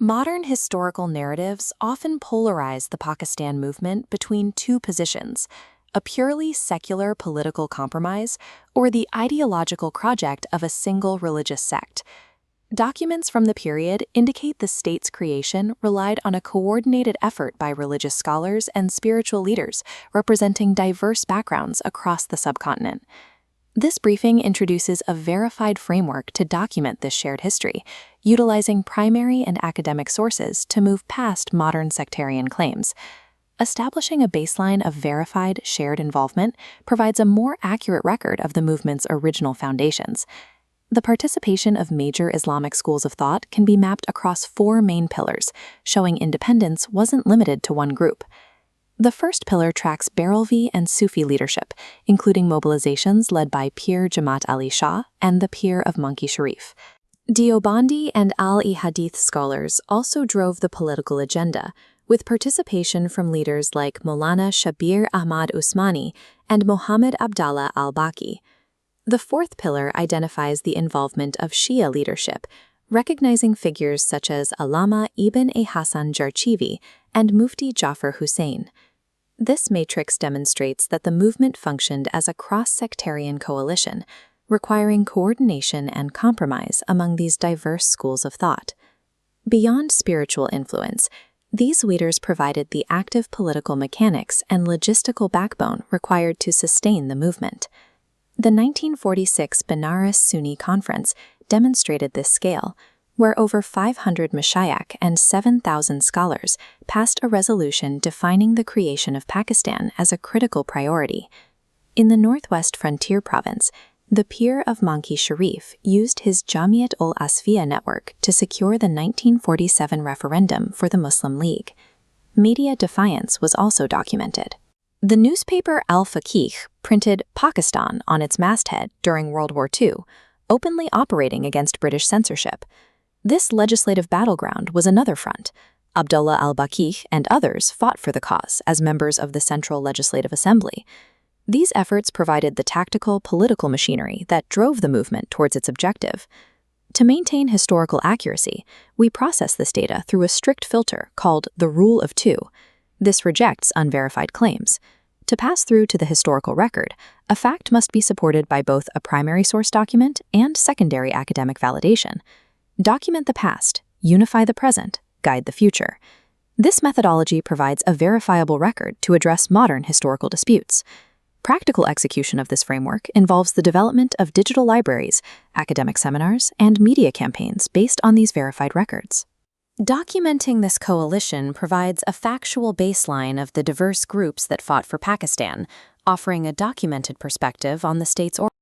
Modern historical narratives often polarize the Pakistan movement between two positions: a purely secular political compromise or the ideological project of a single religious sect. Documents from the period indicate the state's creation relied on a coordinated effort by religious scholars and spiritual leaders representing diverse backgrounds across the subcontinent. This briefing introduces a verified framework to document this shared history, utilizing primary and academic sources to move past modern sectarian claims. Establishing a baseline of verified, shared involvement provides a more accurate record of the movement's original foundations. The participation of major Islamic schools of thought can be mapped across four main pillars, showing independence wasn't limited to one group. The first pillar tracks Barelvi and Sufi leadership, including mobilizations led by Pir Jamaat Ali Shah and the Pir of Manki Sharif. Deobandi and Al-e-Hadith scholars also drove the political agenda, with participation from leaders like Maulana Shabir Ahmad Usmani and Muhammad Abdallah al-Baqi. The fourth pillar identifies the involvement of Shia leadership, recognizing figures such as Allama Ibn Hasan Jarchivi and Mufti Jafar Hussain. This matrix demonstrates that the movement functioned as a cross-sectarian coalition, requiring coordination and compromise among these diverse schools of thought. Beyond spiritual influence, these leaders provided the active political mechanics and logistical backbone required to sustain the movement. The 1946 Benares Sunni Conference demonstrated this scale, where over 500 Mashaikh and 7,000 scholars passed a resolution defining the creation of Pakistan as a critical priority. In the Northwest Frontier Province, the Pir of Manki Sharif used his Jamiat ul Asfiya network to secure the 1947 referendum for the Muslim League. Media defiance was also documented. The newspaper Al-Faqih printed Pakistan on its masthead during World War II, openly operating against British censorship. This legislative battleground was another front. Abdullah al-Baqi and others fought for the cause as members of the Central Legislative Assembly. These efforts provided the tactical political machinery that drove the movement towards its objective. To maintain historical accuracy, we process this data through a strict filter called the Rule of Two. This rejects unverified claims. To pass through to the historical record, a fact must be supported by both a primary source document and secondary academic validation. Document the past, unify the present, guide the future. This methodology provides a verifiable record to address modern historical disputes. Practical execution of this framework involves the development of digital libraries, academic seminars, and media campaigns based on these verified records. Documenting this coalition provides a factual baseline of the diverse groups that fought for Pakistan, offering a documented perspective on the state's origins.